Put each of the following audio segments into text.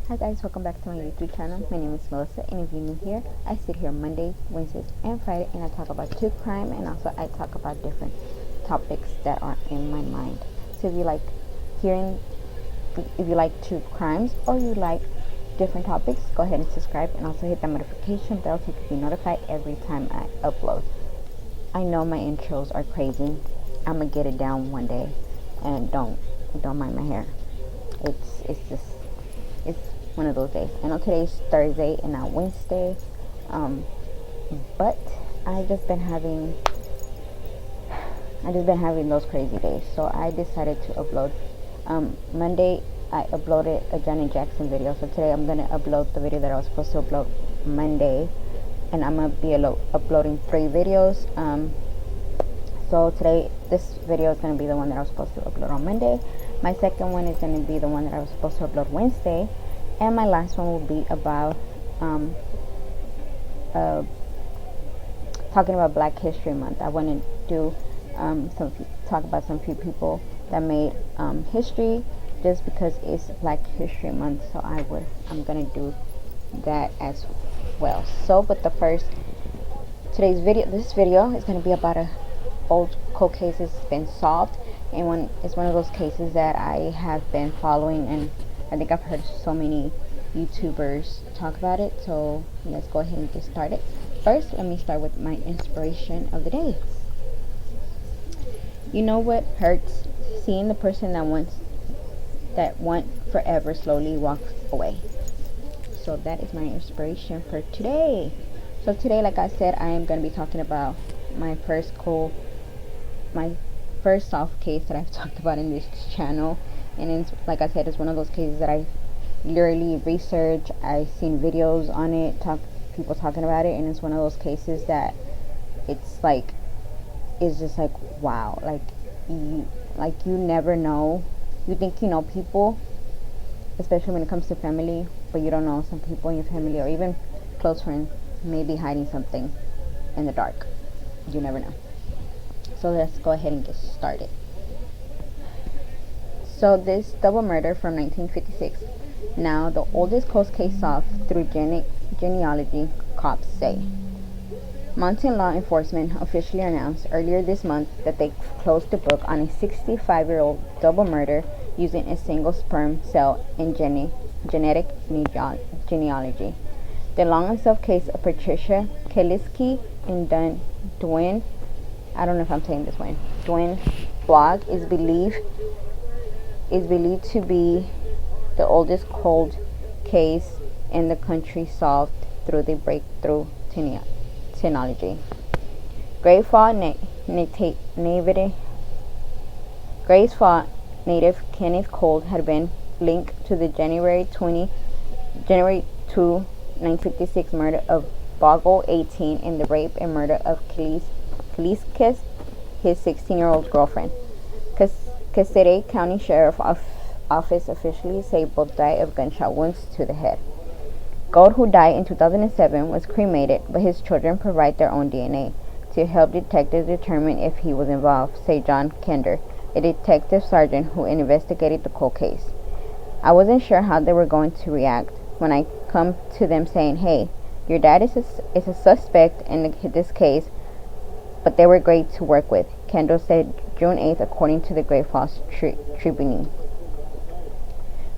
Hi guys, welcome back to my YouTube channel. My name is Melissa, and if you're new here, I sit here Monday, Wednesdays, and Friday, and I talk about true crime, and also I talk about different topics that are in my mind. So if you like hearing, if you like true crimes or you like different topics, go ahead and subscribe, and also hit the notification bell so you can be notified every time I upload. I know my intros are crazy. I'm gonna get it down one day, and don't mind my hair. It's one of those days. I know today's Thursday and not Wednesday, but I just been having those crazy days. So I decided to upload. Monday I uploaded a Janet Jackson video. So today I'm gonna upload the video that I was supposed to upload Monday, and I'm gonna be uploading 3 videos. So today, this video is going to be the one that I was supposed to upload on Monday. My second one is going to be the one that I was supposed to upload Wednesday. And my last one will be about talking about Black History Month. I want to do talk about some few people that made history just because it's Black History Month. So I'm going to do that as well. So, but this video is going to be about a old cold case has been solved, and it's one of those cases that I have been following, and I think I've heard so many YouTubers talk about it. So let's go ahead and get started. First, let me start with my inspiration of the day. You know what hurts? Seeing the person that want forever slowly walk away. So that is my inspiration for today. So today, like I said, I am going to be talking about my first solved case that I've talked about in this channel, and it's, like I said, it's one of those cases that I literally researched. I've seen videos on it, people talking about it, and it's one of those cases that it's just like wow, you never know. You think you know people, especially when it comes to family, but you don't know some people in your family or even close friends may be hiding something in the dark. You never know. So let's go ahead and get started. So this double murder from 1956, now the oldest cold case solved through genealogy, cops say. Mountain law enforcement officially announced earlier this month that they closed the book on a 65-year-old double murder using a single sperm cell in genetic genealogy. The long unsolved case of Patricia Kalitzke Duane, I don't know if I'm saying this one, Duane Bogle is believed to be the oldest cold case in the country solved through the breakthrough technology. Great Falls native Kenneth Cole had been linked to the January 2, 1956 murder of Bogle, 18, and the rape and murder of Kalitzke, his 16-year-old girlfriend. Cassette County Sheriff Office officially say both died of gunshot wounds to the head. Gold, who died in 2007, was cremated, but his children provide their own DNA to help detectives determine if he was involved, say John Kender, a detective sergeant who investigated the cold case. I wasn't sure how they were going to react when I come to them saying, "Hey, your dad is a suspect in this case," but they were great to work with, Kendall said June 8th, according to the Great Falls Tribune.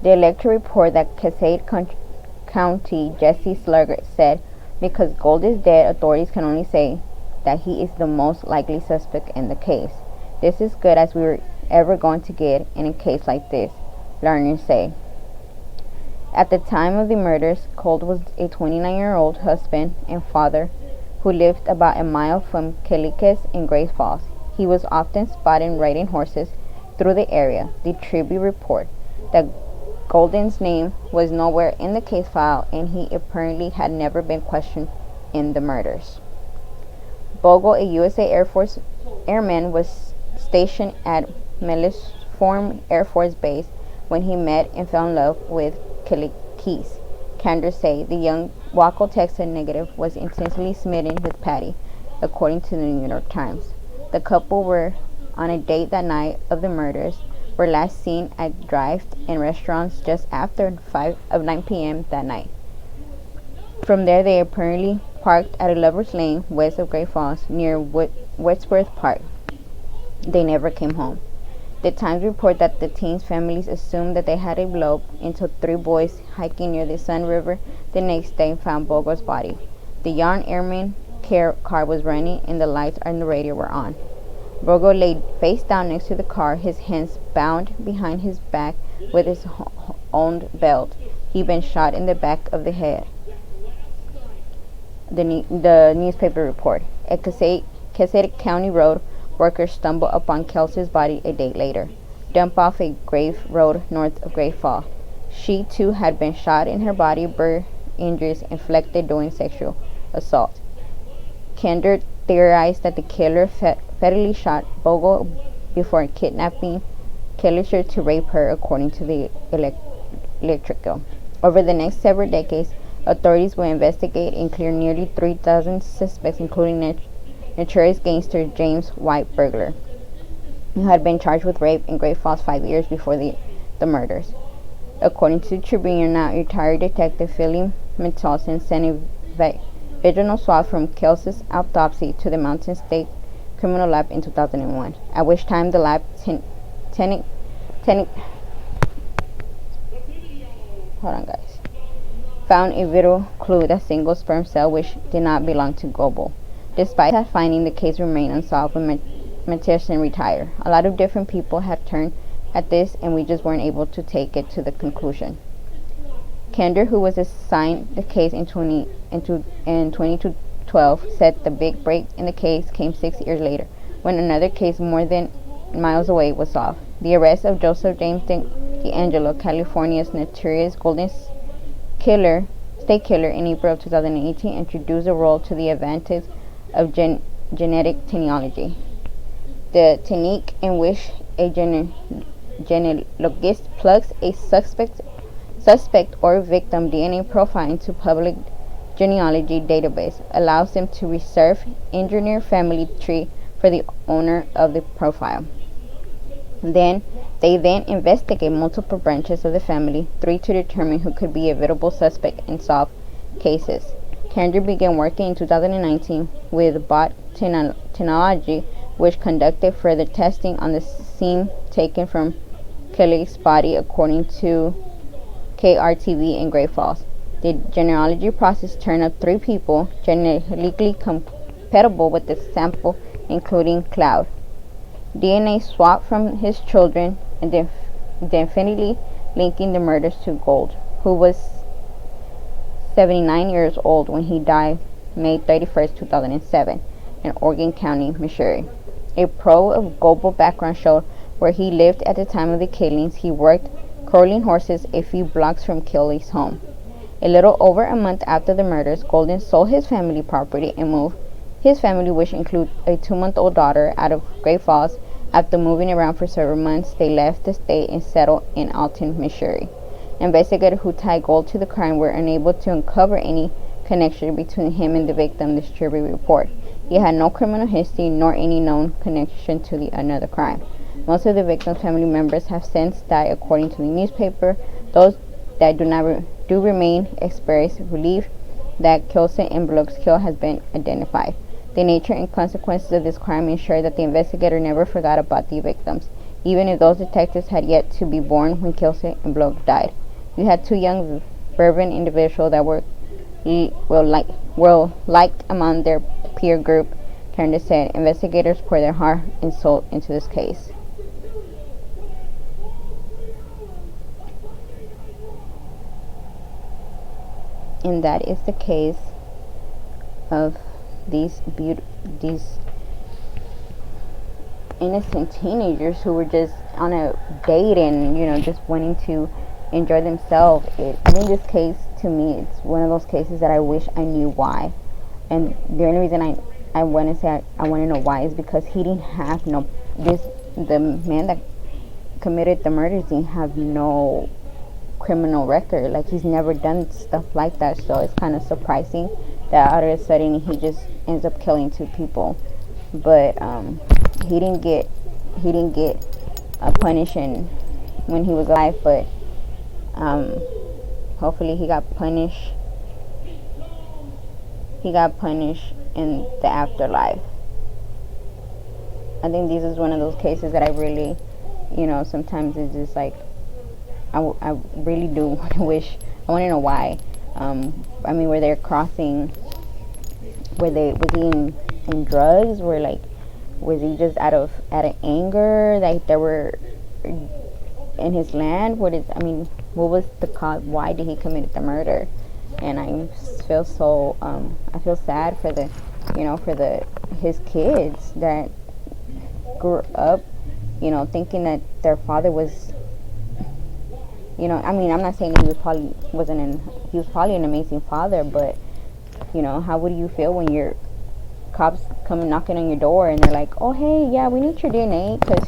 The electoral report that Cassette County Jesse Slugger said, because Gold is dead, authorities can only say that he is the most likely suspect in the case. This is good as we were ever going to get in a case like this, learners say. At the time of the murders, Gold was a 29-year-old husband and father who lived about a mile from Kalitzke in Great Falls. He was often spotted riding horses through the area. The Tribune report that Golden's name was nowhere in the case file, and he apparently had never been questioned in the murders. Bogle, a USA Air Force airman, was stationed at Form Air Force Base when he met and fell in love with Kalitzke. Kanders say the young Waco, Texas native was intensely smitten with Patty, according to the New York Times. The couple were on a date that night of the murders, were last seen at drive-in restaurants just after 9 p.m. that night. From there, they apparently parked at a lover's lane west of Great Falls near Westworth Park. They never came home. The Times report that the teens' families assumed that they had eloped until 3 boys hiking near the Sun River the next day found Bogle's body. The young airman car was running and the lights on the radio were on. Bogle lay face down next to the car, his hands bound behind his back with his own belt. He'd been shot in the back of the head. The newspaper report. At Caseta County Road, workers stumbled upon Kelsey's body a day later, dumped off a grave road north of Great Falls. She too had been shot in her body, injuries inflicted during sexual assault. Kender theorized that the killer fatally shot Bogle before kidnapping Kalitzke to rape her, according to the electrical. Over the next several decades, authorities will investigate and clear nearly 3,000 suspects, including notorious gangster James White Burglar, who had been charged with rape in Great Falls 5 years before the murders. According to the Tribune, now retired detective Philip Mentelson sent a vaginal swab from Kelsey's autopsy to the Mountain State Criminal Lab in 2001, at which time the lab found a vital clue that single sperm cell which did not belong to Bogle. Despite that finding, the case remained unsolved when Mentelson retired. A lot of different people have turned at this, and we just weren't able to take it to the conclusion. Kender, who was assigned the case in 2012, said the big break in the case came 6 years later, when another case more than miles away was solved. The arrest of Joseph James D'Angelo, California's notorious Golden State Killer, in April of 2018, introduced a role to the advantage of genetic genealogy. The technique in which a genealogist plugs a suspect or victim DNA profile into public genealogy database allows them to reserve engineer family tree for the owner of the profile. They then investigate multiple branches of the family, 3 to determine who could be a viable suspect and solve cases. Kender began working in 2019 with bot technology, which conducted further testing on the semen taken from Kalitzke's body, according to KRTV in Great Falls. The genealogy process turned up 3 people genetically compatible with the sample, including Cloud. DNA swapped from his children, and definitely linking the murders to Gold, who was 79 years old when he died May 31, 2007, in Oregon County, Missouri. A probe of global background showed where he lived at the time of the killings. He worked curling horses a few blocks from Kelly's home. A little over a month after the murders, Golden sold his family property and moved his family, which includes a 2-month-old daughter, out of Great Falls. After moving around for several months, they left the state and settled in Alton, Missouri. Investigators who tied Gold to the crime were unable to uncover any connection between him and the victim, the Tribune report. He had no criminal history nor any known connection to another crime. Most of the victims' family members have since died, according to the newspaper. Those that do remain express relief that Kelsey and Bogle's kill has been identified. The nature and consequences of this crime ensure that the investigator never forgot about the victims, even if those detectives had yet to be born when Kelsey and Bogle died. You had 2 young, fervent individuals that were liked among their peer group, Kender said. Investigators pour their heart and soul into this case. And that is the case of these innocent teenagers who were just on a date and just wanting to enjoy themselves. This case, to me, it's one of those cases that I wish I knew why. And the only reason I want to say I want to know why is because he didn't have the man that committed the murders didn't have no criminal record. Like, he's never done stuff like that, so it's kind of surprising that out of a sudden he just ends up killing 2 people. But he didn't get punishing when he was alive, but hopefully he got punished. He got punished in the afterlife. I think this is one of those cases that I really, sometimes it's just like, I really do wish, I want to know why. Were they crossing, was he in drugs, was he just out of anger, like they were in his land? What was the cause? Why did he commit the murder? And I feel so, I feel sad for his kids that grew up, thinking that their father was, I'm not saying that he was probably an amazing father, but, how would you feel when your cops come knocking on your door and they're like, oh, hey, yeah, we need your DNA because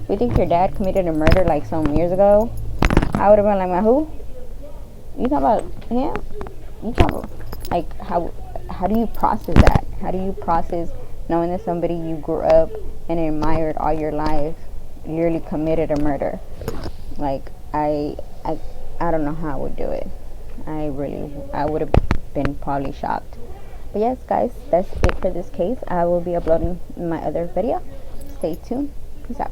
we think your dad committed a murder like some years ago? I would have been like, who? You talking about him? You talking about, like, how do you process that? How do you process knowing that somebody you grew up and admired all your life literally committed a murder? Like, I don't know how I would do it. I would have been probably shocked. But yes, guys, that's it for this case. I will be uploading my other video. Stay tuned. Peace out.